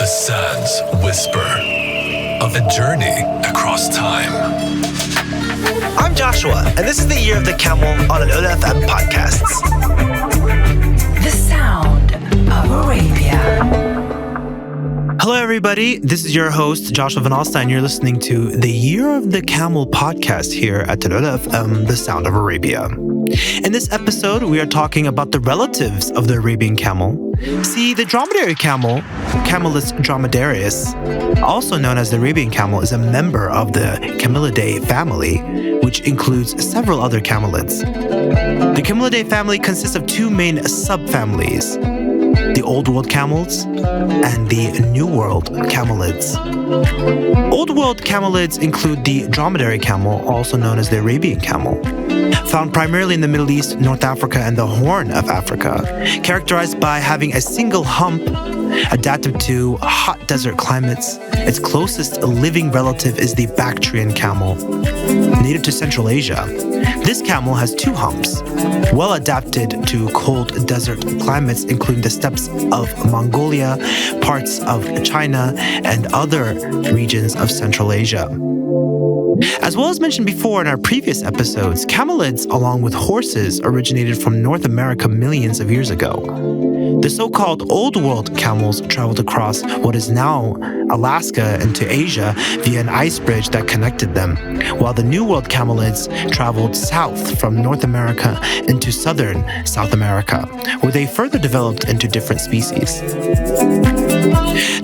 The sands whisper of a journey across time. I'm Joshua, and this is the Year of the Camel on an FM podcasts. The sound of Arabia. Hello, everybody. This is your host, Joshua Van Alstein. You're listening to the Year of the Camel podcast here at FM, the sound of Arabia. In this episode, we are talking about the relatives of the Arabian camel. See, the dromedary camel, Camelus dromedarius, also known as the Arabian camel, is a member of the Camelidae family, which includes several other camelids. The Camelidae family consists of two main subfamilies: the Old World camels and the New World camelids. Old World camelids include the dromedary camel, also known as the Arabian camel, found primarily in the Middle East, North Africa, and the Horn of Africa, characterized by having a single hump, adapted to hot desert climates. Its closest living relative is the Bactrian camel, native to Central Asia. This camel has two humps, well adapted to cold desert climates, including the steppes of Mongolia, parts of China, and other regions of Central Asia. As well as mentioned before in our previous episodes, camelids, along with horses, originated from North America millions of years ago. The so-called Old World camels traveled across what is now Alaska into Asia via an ice bridge that connected them, while the New World camelids traveled south from North America into southern South America, where they further developed into different species.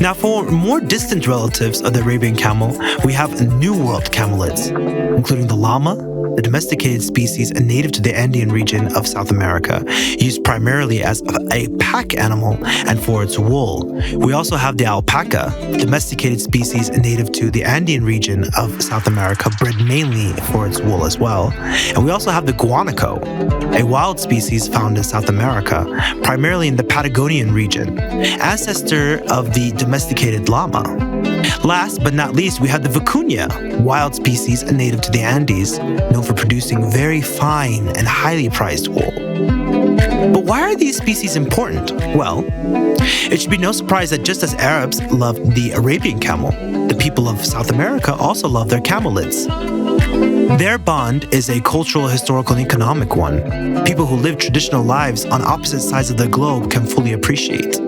Now, for more distant relatives of the Arabian camel, we have New World camelids, including the llama, the domesticated species native to the Andean region of South America, used primarily as a pack animal and for its wool. We also have the alpaca, domesticated species native to the Andean region of South America, bred mainly for its wool as well. And we also have the guanaco, a wild species found in South America, primarily in the Patagonian region, ancestor of the domesticated llama. Last but not least, we have the vicuña, wild species native to the Andes, known for producing very fine and highly prized wool. But why are these species important? Well, it should be no surprise that just as Arabs love the Arabian camel, the people of South America also love their camelids. Their bond is a cultural, historical, and economic one. People who live traditional lives on opposite sides of the globe can fully appreciate.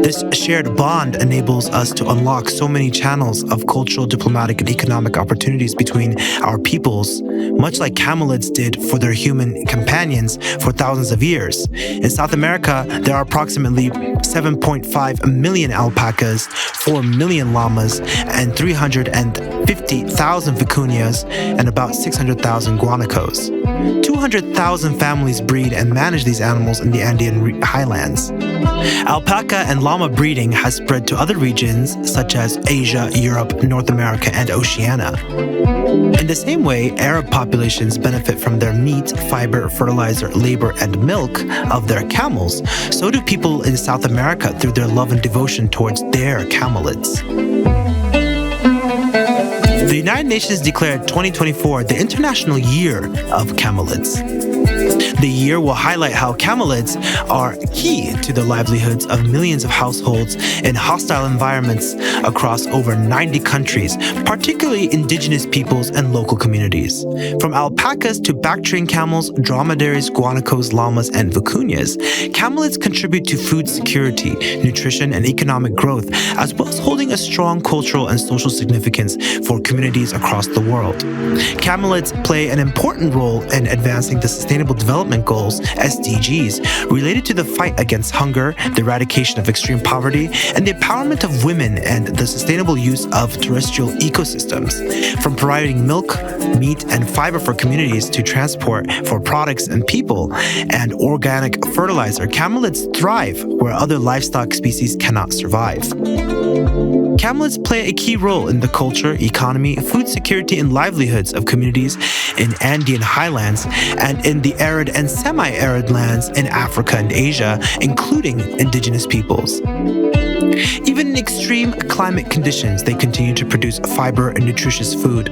This shared bond enables us to unlock so many channels of cultural, diplomatic, and economic opportunities between our peoples, much like camelids did for their human companions for thousands of years. In South America, there are approximately 7.5 million alpacas, 4 million llamas, and 350,000 vicuñas, and about 600,000 guanacos. 200,000 families breed and manage these animals in the Andean highlands. Alpaca and llama breeding has spread to other regions such as Asia, Europe, North America, and Oceania. In the same way, Arab populations benefit from their meat, fiber, fertilizer, labor, and milk of their camels. So do people in South America through their love and devotion towards their camelids. The United Nations declared 2024 the International Year of Camelids. The year will highlight how camelids are key to the livelihoods of millions of households in hostile environments across over 90 countries, particularly indigenous peoples and local communities. From alpacas to Bactrian camels, dromedaries, guanacos, llamas, and vicuñas, camelids contribute to food security, nutrition, and economic growth, as well as holding a strong cultural and social significance for communities across the world. Camelids play an important role in advancing the Sustainable Development Goals, SDGs, related to the fight against hunger, the eradication of extreme poverty, and the empowerment of women and the sustainable use of terrestrial ecosystems. From providing milk, meat, and fiber for communities to transport for products and people, and organic fertilizer, camelids thrive where other livestock species cannot survive. Camelids play a key role in the culture, economy, food security, and livelihoods of communities in Andean highlands and in the arid and semi-arid lands in Africa and Asia, including indigenous peoples. Even in extreme climate conditions, they continue to produce fiber and nutritious food.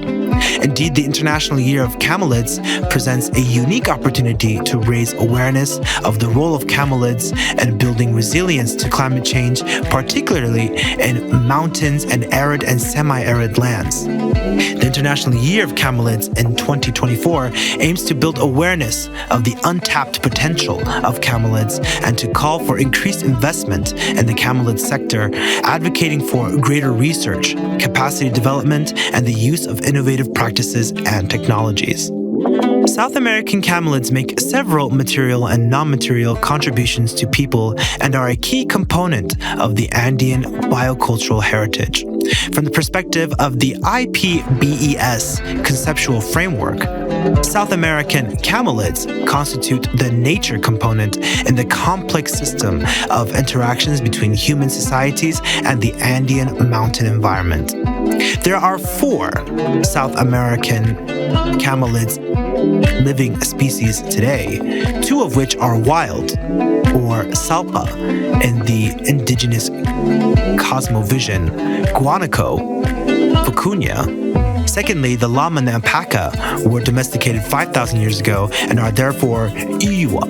Indeed, the International Year of Camelids presents a unique opportunity to raise awareness of the role of camelids in building resilience to climate change, particularly in mountains and arid and semi-arid lands. The International Year of Camelids in 2024 aims to build awareness of the untapped potential of camelids and to call for increased investment in the camelid sector, advocating for greater research, capacity development, and the use of innovative practices and technologies. South American camelids make several material and non-material contributions to people and are a key component of the Andean biocultural heritage. From the perspective of the IPBES conceptual framework, South American camelids constitute the nature component in the complex system of interactions between human societies and the Andean mountain environment. There are 4 South American camelids living species today, 2 of which are wild, or salpa in the indigenous cosmovision, guanaco, vicuña. Secondly, the llama and the alpaca were domesticated 5,000 years ago and are therefore iwa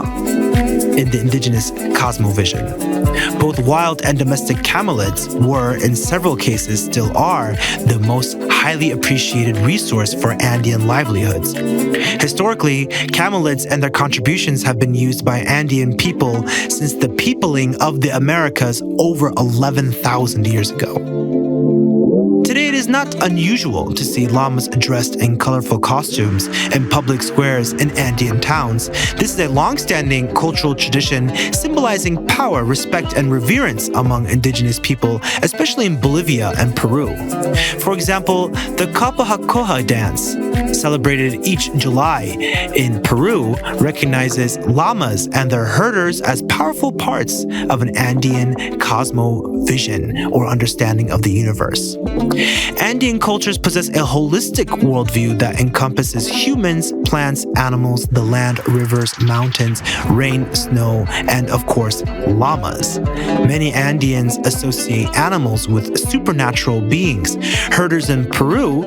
in the indigenous cosmovision. Both wild and domestic camelids were, in several cases still are, the most highly appreciated resource for Andean livelihoods. Historically, camelids and their contributions have been used by Andean people since the peopling of the Americas over 11,000 years ago. Today, it is not unusual to see llamas dressed in colorful costumes in public squares in Andean towns. This is a long-standing cultural tradition symbolizing power, respect, and reverence among indigenous people, especially in Bolivia and Peru. For example, the Capahacoja dance, celebrated each July in Peru, recognizes llamas and their herders as powerful parts of an Andean cosmovision or understanding of the universe. Andean cultures possess a holistic worldview that encompasses humans, plants, animals, the land, rivers, mountains, rain, snow, and of course, llamas. Many Andeans associate animals with supernatural beings. Herders in Peru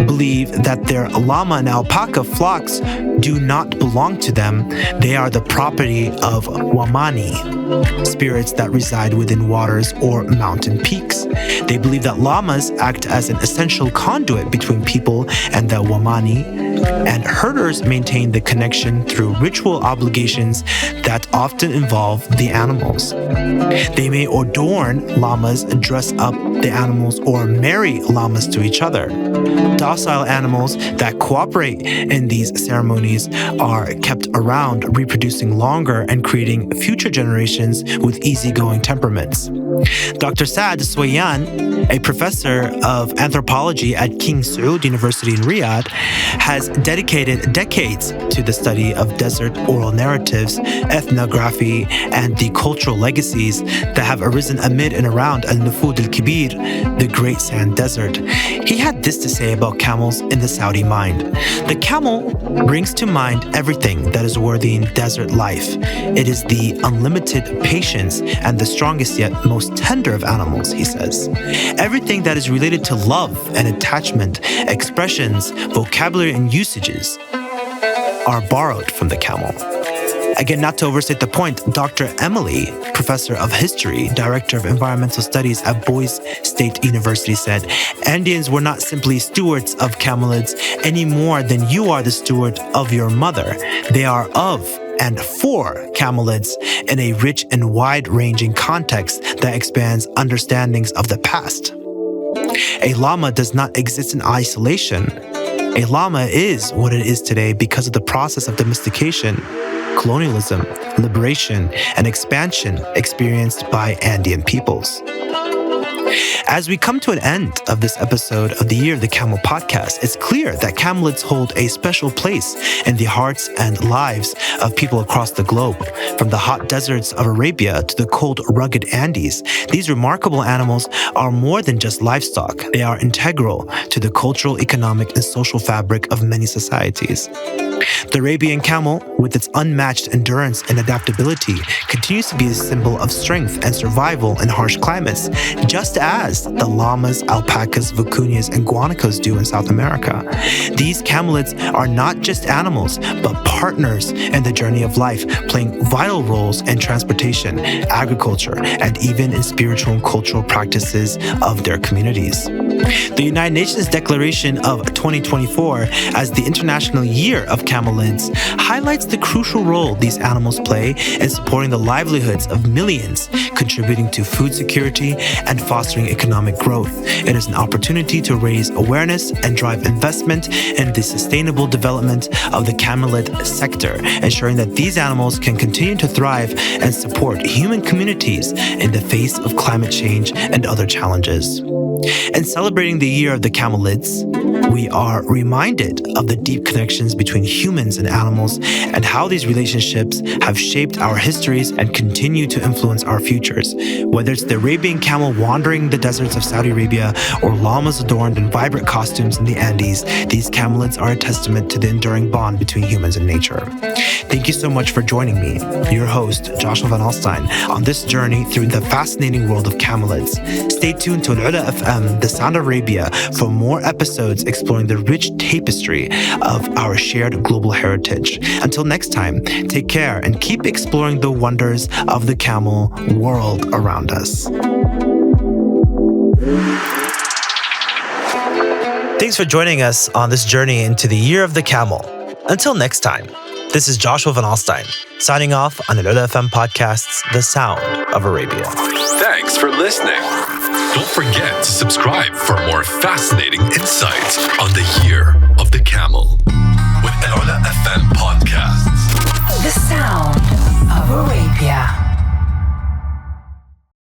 believe that their llama and alpaca flocks do not belong to them. They are the property of wamani, spirits that reside within waters or mountain peaks. They believe that llamas act as an essential conduit between people and the wamani, and herders maintain the connection through ritual obligations that often involve the animals. They may adorn llamas, dress up the animals, or marry llamas to each other. Docile animals that cooperate in these ceremonies are kept around, reproducing longer and creating future generations with easygoing temperaments. Dr. Saad Swayan, a professor of anthropology at King Saud University in Riyadh, has dedicated decades to the study of desert oral narratives, ethnography, and the cultural legacies that have arisen amid and around Al-Nufud al-Kibir, the Great Sand Desert. He had this to say about camels in the Saudi mind. The camel brings to mind everything that is worthy in desert life. It is the unlimited patience and the strongest yet most tender of animals, he says. Everything that is related to love and attachment, expressions, vocabulary, and usages are borrowed from the camel. Again, not to overstate the point, Dr. Emily, professor of history, director of environmental studies at Boise State University, said, Andeans were not simply stewards of camelids any more than you are the steward of your mother. They are of and for camelids in a rich and wide-ranging context that expands understandings of the past. A llama does not exist in isolation. A llama is what it is today because of the process of domestication, colonialism, liberation, and expansion experienced by Andean peoples. As we come to an end of this episode of the Year of the Camel podcast, it's clear that camelids hold a special place in the hearts and lives of people across the globe. From the hot deserts of Arabia to the cold, rugged Andes, these remarkable animals are more than just livestock. They are integral to the cultural, economic, and social fabric of many societies. The Arabian camel, with its unmatched endurance and adaptability, continues to be a symbol of strength and survival in harsh climates, just as the llamas, alpacas, vicuñas, and guanacos do in South America. These camelids are not just animals, but partners in the journey of life, playing vital roles in transportation, agriculture, and even in spiritual and cultural practices of their communities. The United Nations Declaration of 2024 as the International Year of Camelids highlights the crucial role these animals play in supporting the livelihoods of millions, contributing to food security and fostering economic growth. It is an opportunity to raise awareness and drive investment in the sustainable development of the camelid sector, ensuring that these animals can continue to thrive and support human communities in the face of climate change and other challenges. In celebrating the Year of the Camelids, we are reminded of the deep connections between humans and animals and how these relationships have shaped our histories and continue to influence our futures. Whether it's the Arabian camel wandering the deserts of Saudi Arabia or llamas adorned in vibrant costumes in the Andes, these camelids are a testament to the enduring bond between humans and nature. Thank you so much for joining me, your host, Joshua Van Alstyne, on this journey through the fascinating world of camelids. Stay tuned to Al-Ula FM, The Sound of Arabia, for more episodes exploring the rich tapestry of our shared global heritage. Until next time, take care and keep exploring the wonders of the camel world around us. Thanks for joining us on this journey into the Year of the Camel. Until next time, this is Joshua Van Alstyne, signing off on the Al-Ula FM podcast's The Sound of Arabia. Thanks for listening. Don't forget to subscribe for more fascinating insights on the Year of the Camel with Al-Ula FM podcasts. The Sound of Arabia.